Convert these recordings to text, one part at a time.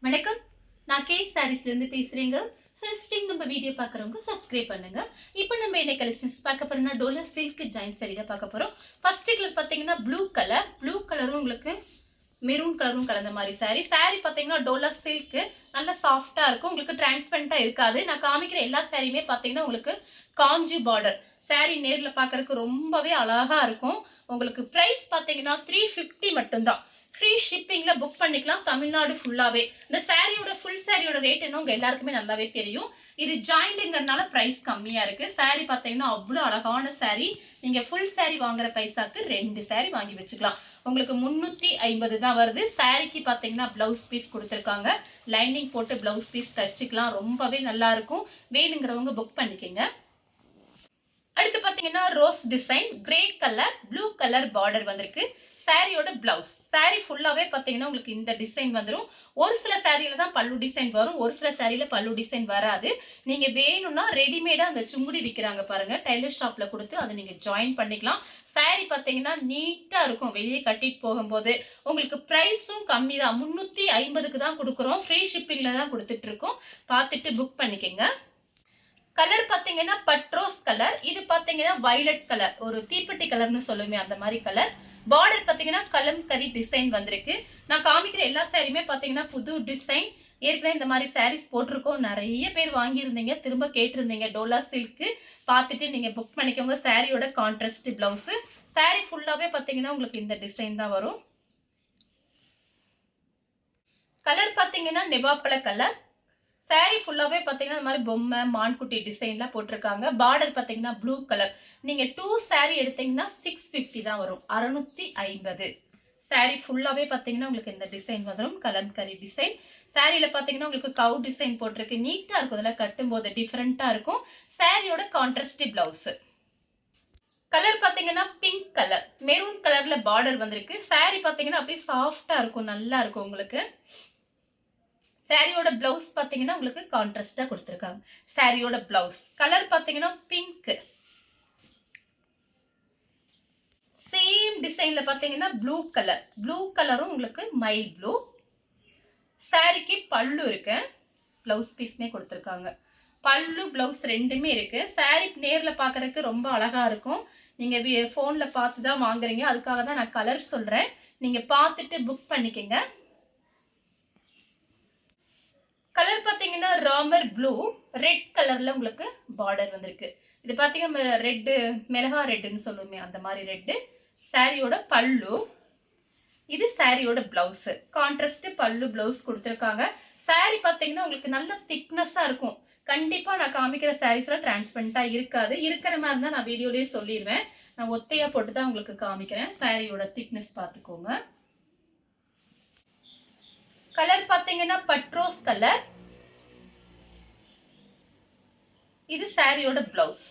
வணக்கம். நான் கே சாரீஸ்லேருந்து பேசுகிறேங்க. ஃபர்ஸ்ட் டைம் நம்ம வீடியோ பார்க்குறவங்க சப்ஸ்கிரைப் பண்ணுங்க. இப்போ நம்ம என்ன கலெக்ஷன்ஸ் பார்க்க போறோம்னா டோலா சில்க் ஜாயின் சாரி தான் பார்க்க போகிறோம். ஃபர்ஸ்ட் கலர் பார்த்தீங்கன்னா ப்ளூ கலரும் உங்களுக்கு மெரூன் கலரும் கலந்த மாதிரி சாரி பார்த்தீங்கன்னா டோலா சில்க் நல்லா சாஃப்டாக இருக்கும். உங்களுக்கு டிரான்ஸ்பரண்ட்டாக இருக்காது. நான் காமிக்கிற எல்லா சாரியுமே பார்த்தீங்கன்னா உங்களுக்கு காஞ்சி பார்டர் சாரி நேரில் பார்க்கறதுக்கு ரொம்பவே அழகாக இருக்கும். உங்களுக்கு ப்ரைஸ் பார்த்தீங்கன்னா 350 மட்டும்தான். ஃப்ரீ ஷிப்பிங்கில் புக் பண்ணிக்கலாம் தமிழ்நாடு ஃபுல்லாகவே. இந்த சாரியோட ஃபுல் சாரியோட ரேட் என்ன உங்கள் எல்லாருக்குமே நல்லாவே தெரியும். இது ஜாயிண்ட்டுங்கிறதுனால ப்ரைஸ் கம்மியாக இருக்குது. சாரி பார்த்தீங்கன்னா அவ்வளோ அழகான சாரி. நீங்கள் ஃபுல் சாரி வாங்குற பைசாக்கு 2 சாரி வாங்கி வச்சுக்கலாம். உங்களுக்கு 350 தான் வருது. சாரிக்கு பார்த்தீங்கன்னா ப்ளவுஸ் பீஸ் கொடுத்துருக்காங்க. லைனிங் போட்டு ப்ளவுஸ் பீஸ் தச்சுக்கலாம். ரொம்பவே நல்லாயிருக்கும். வேணுங்கிறவங்க புக் பண்ணிக்கோங்க. அடுத்து பார்த்தீங்கன்னா rose design grey colour blue colour border வந்திருக்கு. சாரியோட பிளவுஸ் சாரி ஃபுல்லாகவே பார்த்தீங்கன்னா உங்களுக்கு இந்த டிசைன் வந்துடும். ஒரு சில சாரியில தான் பல்லு டிசைன் வரும், ஒரு சில சாரியில பல்லு டிசைன் வராது. நீங்கள் வேணும்னா ரெடிமேடாக அந்த சுங்குடி விற்கிறாங்க பாருங்க, டெய்லர் ஷாப்பில் கொடுத்து அதை நீங்கள் ஜாயின் பண்ணிக்கலாம். சாரி பார்த்தீங்கன்னா நீட்டாக இருக்கும். வெளியே கட்டிட்டு போகும்போது உங்களுக்கு ப்ரைஸும் கம்மி தான். 350க்கு தான் கொடுக்குறோம். ஃப்ரீ ஷிப்பிங்கில் தான் கொடுத்துட்ருக்கோம். பார்த்துட்டு புக் பண்ணிக்கோங்க. கலர் பார்த்தீங்கன்னா பட்ரோஸ் கலர், இது பார்த்தீங்கன்னா வயலட் கலர், ஒரு தீப்பெட்டி கலர்னு சொல்லுமே அந்த மாதிரி கலர். பார்டர் பார்த்தீங்கன்னா கலம்கரி டிசைன் வந்திருக்கு. நான் காமிக்கிற எல்லா சாரியுமே பார்த்தீங்கன்னா புது டிசைன். ஏற்கனவே இந்த மாதிரி சாரீஸ் போட்டிருக்கோம். நிறைய பேர் வாங்கியிருந்தீங்க, திரும்ப கேட்டிருந்தீங்க. டோலா சில்க்கு பார்த்துட்டு நீங்கள் புக் பண்ணிக்கோங்க. சாரியோட கான்ட்ராஸ்ட் பிளவுஸு. சாரி ஃபுல்லாகவே பார்த்தீங்கன்னா உங்களுக்கு இந்த டிசைன் தான் வரும். கலர் பார்த்தீங்கன்னா நெவாப்பழ கலர். சாரி ஃபுல்லாகவே பார்த்தீங்கன்னா இந்த மாதிரி பொம்மை மான்குட்டி டிசைன்லாம் போட்டிருக்காங்க. பார்டர் பார்த்தீங்கன்னா ப்ளூ கலர். நீங்கள் 2 சாரி எடுத்தீங்கன்னா 650 தான் வரும், 650. சாரி ஃபுல்லாகவே பார்த்தீங்கன்னா உங்களுக்கு இந்த டிசைன் வந்துடும், கலம்கரி டிசைன். சாரியில் பார்த்தீங்கன்னா உங்களுக்கு கவு டிசைன் போட்டிருக்கு. நீட்டாக இருக்கும். இதெல்லாம் கட்டும்போது டிஃப்ரெண்ட்டாக இருக்கும். சாரியோட கான்ட்ராஸ்ட் பிளவுஸு. கலர் பார்த்தீங்கன்னா பிங்க் கலர், மெரூன் கலரில் பார்டர் வந்திருக்கு. சாரி பார்த்தீங்கன்னா அப்படியே சாஃப்டாக இருக்கும், நல்லா இருக்கும் உங்களுக்கு. சாரியோட பிளவுஸ் பார்த்தீங்கன்னா உங்களுக்கு கான்ட்ராஸ்டாக கொடுத்துருக்காங்க. சாரியோட பிளவுஸ் கலர் பார்த்தீங்கன்னா பிங்க். சேம் டிசைனில் பார்த்தீங்கன்னா ப்ளூ கலரும் உங்களுக்கு மைல் ப்ளூ. சாரிக்கு பல்லு இருக்கு, பிளவுஸ் பீஸ்மே கொடுத்துருக்காங்க. பல்லு பிளவுஸ் ரெண்டுமே இருக்கு. சாரி நேரில் பார்க்கறதுக்கு ரொம்ப அழகா இருக்கும். நீங்கள் ஃபோனில் பார்த்து தான் வாங்குறீங்க, அதுக்காக தான் நான் கலர் சொல்கிறேன். நீங்கள் பார்த்துட்டு புக் பண்ணிக்கோங்க. கலர் பார்த்தீங்கன்னா ராமர் ப்ளூ, ரெட் கலரில் உங்களுக்கு பார்டர் வந்திருக்கு. இது பார்த்தீங்கன்னா ரெட்டு, மிளகா ரெட்டுன்னு சொல்லுவோமே அந்த மாதிரி ரெட்டு. சாரியோட பல்லு. இது சாரியோட பிளவுஸு. கான்ட்ராஸ்ட் பல்லு பிளவுஸ் கொடுத்துருக்காங்க. சாரி பார்த்தீங்கன்னா உங்களுக்கு நல்ல திக்னஸாக இருக்கும். கண்டிப்பாக நான் காமிக்கிற சாரீஸ்லாம் டிரான்ஸ்பரண்ட்டாக இருக்காது. இருக்கிற மாதிரி தான் நான் வீடியோலேயே சொல்லிடுவேன். நான் ஒத்தையாக போட்டு தான் உங்களுக்கு காமிக்கிறேன். சாரியோட திக்னஸ் பார்த்துக்கோங்க. கலர் பார்த்தீங்கன்னா பட்ரோஸ் கலர். இது சாரியோட பிளவுஸ்.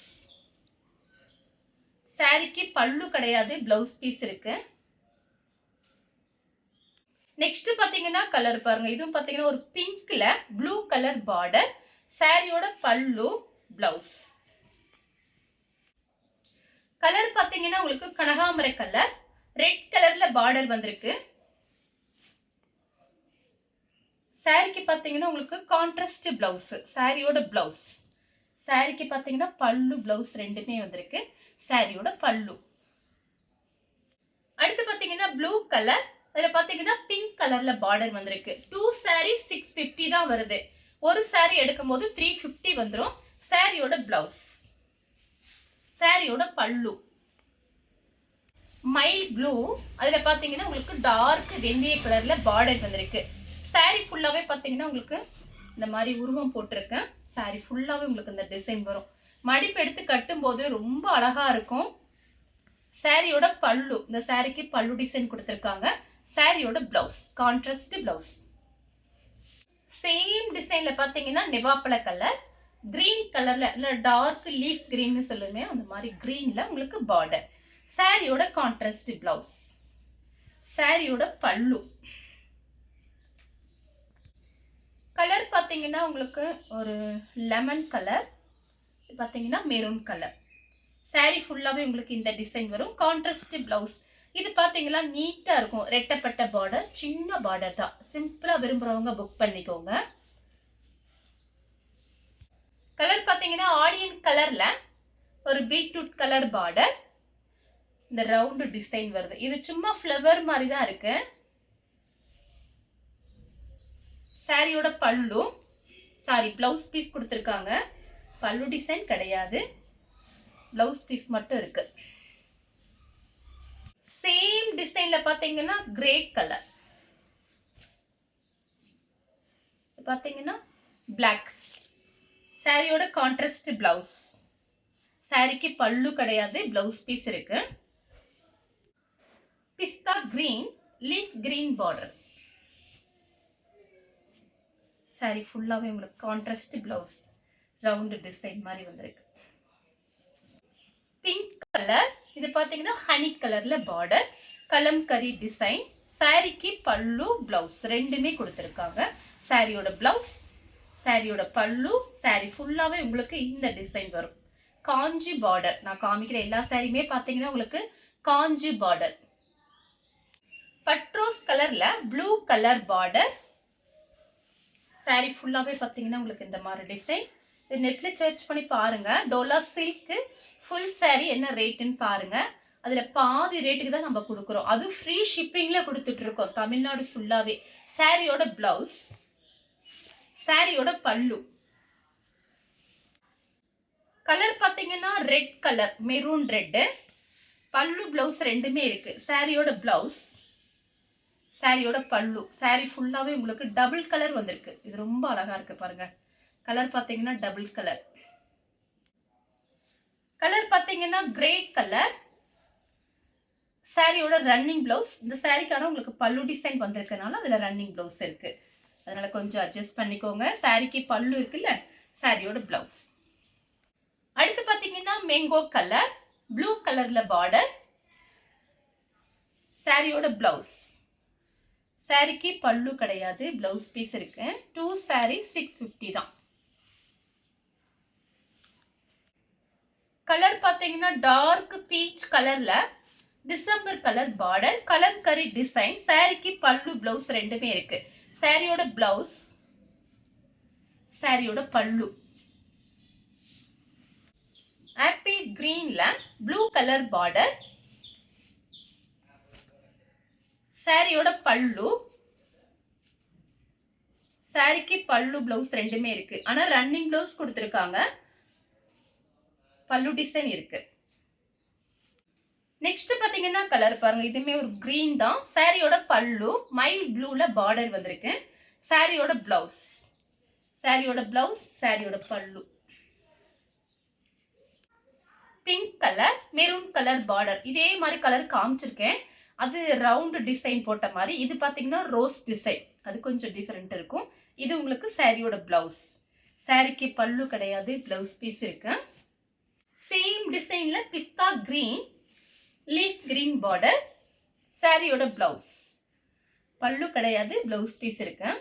சாரிக்கு பல்லு கிடையாது, பிளவுஸ் பீஸ் இருக்கு. நெக்ஸ்ட் பார்த்தீங்கன்னா கலர் பாருங்க. இதுவும் பார்த்தீங்கன்னா ஒரு பிங்க்ல ப்ளூ கலர் பார்டர். சாரியோட பல்லு பிளவுஸ். கலர் பார்த்தீங்கன்னா உங்களுக்கு கனகாமரை கலர், ரெட் கலர்ல பார்டர் வந்திருக்கு. சாரிக்கு பார்த்தீங்கன்னா உங்களுக்கு கான்ட்ராஸ்ட் பிளவுஸ். சாரியோட பிளவுஸ். சாரிக்கு பார்த்தீங்கன்னா பல்லு பிளவுஸ் ரெண்டுமே வந்திருக்கு. சாரியோட பல்லு. அடுத்து பார்த்தீங்கன்னா ப்ளூ கலர், அதில் பார்த்தீங்கன்னா பிங்க் கலர்ல பார்டர் வந்திருக்கு. 2 சாரி 650 தான் வருது. ஒரு சாரி எடுக்கும் போது 350 வந்துடும். சாரியோட பிளவுஸ். சாரியோட பல்லு மைல் ப்ளூ, அதில் பார்த்தீங்கன்னா உங்களுக்கு டார்க் வெந்தய கலர்ல பார்டர் வந்திருக்கு. சாரி ஃபுல்லாகவே பார்த்தீங்கன்னா உங்களுக்கு இந்த மாதிரி உருவம் போட்டிருக்கேன். சாரி ஃபுல்லாகவே உங்களுக்கு இந்த டிசைன் வரும். மடிப்பு எடுத்து கட்டும்போது ரொம்ப அழகா இருக்கும். சாரியோட பல்லு. இந்த சாரிக்கு பல்லு டிசைன் கொடுத்துருக்காங்க. சாரியோட பிளவுஸ் கான்ட்ராஸ்ட் பிளவுஸ். சேம் டிசைன்ல பார்த்தீங்கன்னா நெவாப்பழ கலர், கிரீன் கலர்ல இல்லை டார்க் லீஃப் கிரீன்னு சொல்லுமே அந்த மாதிரி கிரீன்ல உங்களுக்கு பார்டர். சாரியோட கான்ட்ராஸ்ட் பிளவுஸ். சாரியோட பல்லு. கலர் பார்த்தீங்கன்னா உங்களுக்கு ஒரு லெமன் கலர், பார்த்தீங்கன்னா மெரூன் கலர். சாரி ஃபுல்லாகவே உங்களுக்கு இந்த டிசைன் வரும். Contrast blouse. இது பாத்தீங்கன்னா நீட்டா இருக்கும். ரெட்டப்பட்ட பார்டர், சின்ன பார்டர் தான். சிம்பிளா விரும்புறவங்க புக் பண்ணிக்கோங்க. கலர் பாத்தீங்கன்னா ஆனியன் கலர்ல ஒரு பீட்ரூட் கலர் பார்டர். இந்த ரவுண்ட் டிசைன் வருது. இது சும்மா ஃப்ளவர் மாதிரி தான் இருக்கு. சாரியோட பல்லு, பிளவுஸ் பீஸ் கொடுத்துருக்காங்க. பல்லு டிசைன் கிடையாது, பிளவுஸ் பீஸ் மட்டும் இருக்கு. சேம் டிசைன்ல பாத்தீங்கன்னா கிரே கலர், பாத்தீங்கன்னா பிளாக். சாரியோட கான்ட்ராஸ்ட் பிளவுஸ். சாரிக்கு பல்லு கிடையாது, பிளவுஸ் பீஸ் இருக்கு. Pista green, leaf green border. Sari ஃபுல்லாவே உங்களுக்கு கான்ட்ராஸ்ட் பிளவுஸ், ரவுண்ட் டிசைன் மாதிரி வந்திருக்கு. பிங்க் கலர், இது பாத்தீங்கன்னா ஹனி கலர்ல பார்டர், கலம்கரி டிசைன். சாரிக்கு பல்லு பிளவுஸ் ரெண்டுமே கொடுத்துருக்காங்க. சாரியோட பிளவுஸ், சாரியோட பல்லு, சாரி ஃபுல்லாவே உங்களுக்கு இந்த டிசைன் வரும். காஞ்சி பார்டர். நான் காமிக்கிற எல்லா சாரியுமே பாத்தீங்கன்னா உங்களுக்கு காஞ்சி பார்டர். பட்ரோஸ் கலர்ல ப்ளூ கலர் பார்டர். சாரி ஃபுல்லாவே பாத்தீங்கன்னா உங்களுக்கு இந்த மாதிரி டிசைன். நெட்ல சர்ச் பண்ணி பாருங்க. டோலா சில்க் ஃபுல் சாரி என்ன ரேட்டுன்னு பாருங்க. அதுல பாதி ரேட்டுக்கு தான் நம்ம கொடுக்குறோம். அது ஃப்ரீ ஷிப்பிங்ல கொடுத்துட்டு இருக்கோம் தமிழ்நாடு ஃபுல்லாவே. சாரியோட பிளவுஸ், சாரியோட பல்லு. கலர் பாத்தீங்கன்னா ரெட் கலர், மெரூன் ரெட். பல்லு பிளவுஸ் ரெண்டுமே இருக்கு. சாரியோட பிளவுஸ், சாரியோட பல்லு. சாரி ஃபுல்லாவே உங்களுக்கு டபுள் கலர் வந்திருக்கு. இது ரொம்ப அழகா இருக்கு பாருங்க. கலர் பாத்தீங்கன்னா டபுள் கலர். கலர் பாத்தீங்கன்னா கிரே கலர். சாரியோட ரன்னிங் பிளவுஸ். இந்த சாரிக்கான உங்களுக்கு பல்லு டிசைன் வந்திருக்கனால அதுல ரன்னிங் பிளவுஸ் இருக்கு. அதனால கொஞ்சம் அட்ஜஸ்ட் பண்ணிக்கோங்க. சாரிக்கு பல்லு இருக்குல்ல, சாரியோட பிளவுஸ். அடுத்து பாத்தீங்கன்னா மேங்கோ கலர், ப்ளூ கலர்ல பார்டர். சாரியோட பிளவுஸ். சாரிக்கு பல்லு கிடையாது, பிளவுஸ் பீஸ் இருக்கு. 2 சாரி 650 தான். கலர் பாத்தீங்கன்னா டார்க் பீச் கலர்ல December colour border, kalamkari design. சாரிக்கு பல்லு பிளவுஸ் ரெண்டுமே இருக்கு. சாரியோட பிளவுஸ், சாரியோட பல்லு. ஆப்பிள் கிரீன்ல ப்ளூ கலர் பார்டர். சாரியோட பல்லு, சாரிக்கு பல்லு பிளவுஸ் ரெண்டுமே இருக்கு. ஆனா ரன்னிங் பிளவுஸ் கொடுத்துருக்காங்க, பல்லு டிசைன் இருக்கு. நெக்ஸ்ட் பாத்தீங்கன்னா கலர் பாருங்க. இதுமே ஒரு கிரீன் தான். சாரியோட பல்லு மைல் ப்ளூல பார்டர் வந்திருக்கு. சாரியோட பிளவுஸ், சாரியோட பிளவுஸ், சாரியோட பல்லு. Pink colour, maroon colour border. இதே மாதிரி கலர் காமிச்சிருக்கேன், அது ரவுண்ட் டிசைன் போட்ட மாதிரி. இது பாத்தீங்கன்னா ரோஸ் டிசைன், அது கொஞ்சம் டிஃபரெண்ட் இருக்கும். இது உங்களுக்கு சாரியோட பிளவுஸ். சாரிக்கு பல்லு கிடையாது, பிளவுஸ் பீஸ் இருக்கு. சேம் டிசைன்ல பிஸ்தா கிரீன், லீஃப் கிரீன் பார்டர். சாரியோட பிளவுஸ், பல்லு கிடையாது, பிளவுஸ் பீஸ் இருக்கு.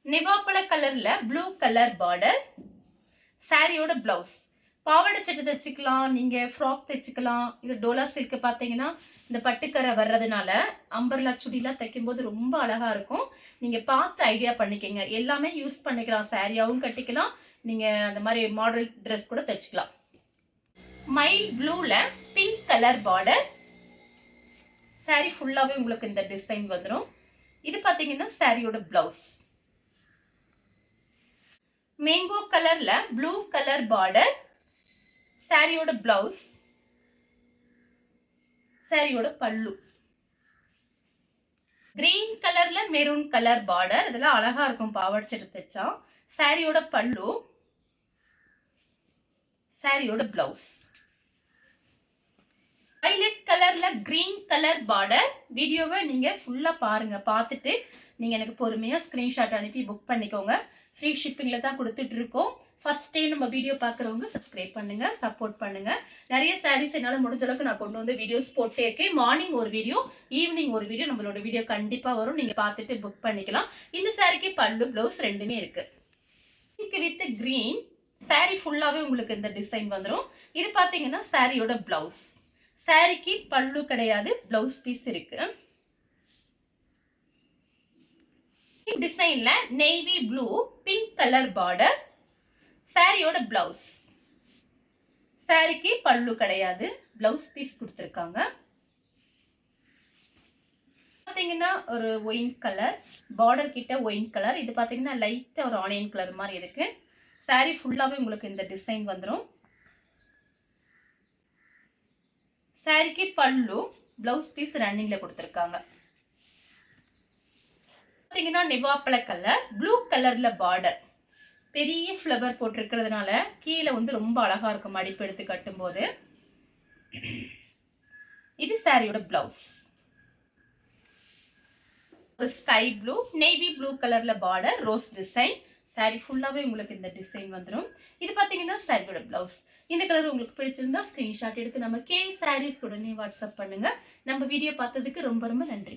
நிவாப்பழ கலர்ல ப்ளூ கலர் பார்டர். சாரியோட பிளவுஸ். பாவாடை சட்டை தைச்சிக்கலாம், நீங்க ஃப்ராக் தைச்சிக்கலாம். இது டோலா சில்க் பாத்தீங்கன்னா இந்த பட்டுக்கரை வர்றதுனால அம்பர்லா சுடிலாம் தைக்கும் போது ரொம்ப அழகா இருக்கும். நீங்க பார்த்து ஐடியா பண்ணிக்கங்க. எல்லாமே யூஸ் பண்ணிக்கலாம். சாரியாவும் கட்டிக்கலாம், நீங்க அந்த மாதிரி மாடல் ட்ரெஸ் கூட தைச்சிக்கலாம். மைல் ப்ளூல பிங்க் கலர் பார்டர். சாரி ஃபுல்லாவே உங்களுக்கு இந்த டிசைன் வந்துடும். இது பாத்தீங்கன்னா சாரியோட பிளவுஸ். மேங்கோ கலர்ல ப்ளூ கலர் பார்டர். சாரியோட பிளவுஸ், சாரியோட பல்லு. கிரீன் கலர்ல மெரூன் கலர் பார்டர். இதெல்லாம் அழகா இருக்கும் பாவாடை சட்டை தைச்சா. சாரியோட பல்லு, சாரியோட பிளவுஸ். வயலட் கலர்ல கிரீன் கலர் பார்டர். வீடியோவை நீங்க ஃபுல்லா பாருங்க. பார்த்துட்டு நீங்க எனக்கு பொறுமையா ஸ்கிரீன்ஷாட் அனுப்பி புக் பண்ணிக்கோங்க. ஃப்ரீ ஷிப்பிங்ல தான் கொடுத்துட்டு இருக்கோம். ஃபர்ஸ்ட் டைம் நம்ம வீடியோ பார்க்குறவங்க சப்ஸ்கிரைப் பண்ணுங்க, சப்போர்ட் பண்ணுங்க. நிறைய சாரீஸ் என்னால் முடிஞ்ச அளவுக்கு நான் கொண்டு வந்து வீடியோஸ் போட்டே இருக்கேன். மார்னிங் ஒரு வீடியோ, ஈவினிங் ஒரு வீடியோ, நம்மளோட வீடியோ கண்டிப்பாக வரும். நீங்கள் பார்த்துட்டு புக் பண்ணிக்கலாம். இந்த சாரிக்கு பல்லு பிளவுஸ் ரெண்டுமே இருக்கு. Pink with green. சாரி ஃபுல்லாகவே உங்களுக்கு இந்த டிசைன் வந்துடும். இது பார்த்தீங்கன்னா சாரியோட பிளவுஸ். சாரிக்கு பல்லு கிடையாது, பிளவுஸ் பீஸ் இருக்கு. டிசைன்ல navy blue pink colour border, சாரியோட பிளவுஸ். சாரிக்கு பல்லு கிடையாது, பிளவுஸ் பீஸ் கொடுத்துருக்காங்க. பாத்தீங்கன்னா ஒரு ஒயின் கலர் பார்டர் கிட்ட ஒயின் கலர், இது பாத்தீங்கன்னா லைட்டா ஒரு ஆனியன் கலர் மாதிரி இருக்கு. சாரி ஃபுல்லாவே உங்களுக்கு இந்த டிசைன் வந்துடும். சாரிக்கு பல்லு, பிளவுஸ் பீஸ் ரன்னிங்ல கொடுத்துருக்காங்க. பாத்தீங்கன்னா நிவாப்பழ கலர் ப்ளூ கலர்ல பார்டர், பெரிய ஃப்ளவர் போட்டிருக்கிறதுனால கீழே வந்து ரொம்ப அழகா இருக்கும் மடிப்பு எடுத்து கட்டும் போது. இது சாரியோட பிளவுஸ். ஒரு ஸ்கை ப்ளூ நேவி ப்ளூ கலர்ல பார்டர், ரோஸ் டிசைன். சாரி ஃபுல்லாவே உங்களுக்கு இந்த டிசைன் வந்துடும். இது பாத்தீங்கன்னா சாரியோட பிளவுஸ். இந்த கலர் உங்களுக்கு பிடிச்சிருந்தா ஸ்கிரீன்ஷாட் எடுத்து நம்ம கே சாரீஸ் உடனே வாட்ஸ்அப் பண்ணுங்க. நம்ம வீடியோ பார்த்ததுக்கு ரொம்ப ரொம்ப நன்றி.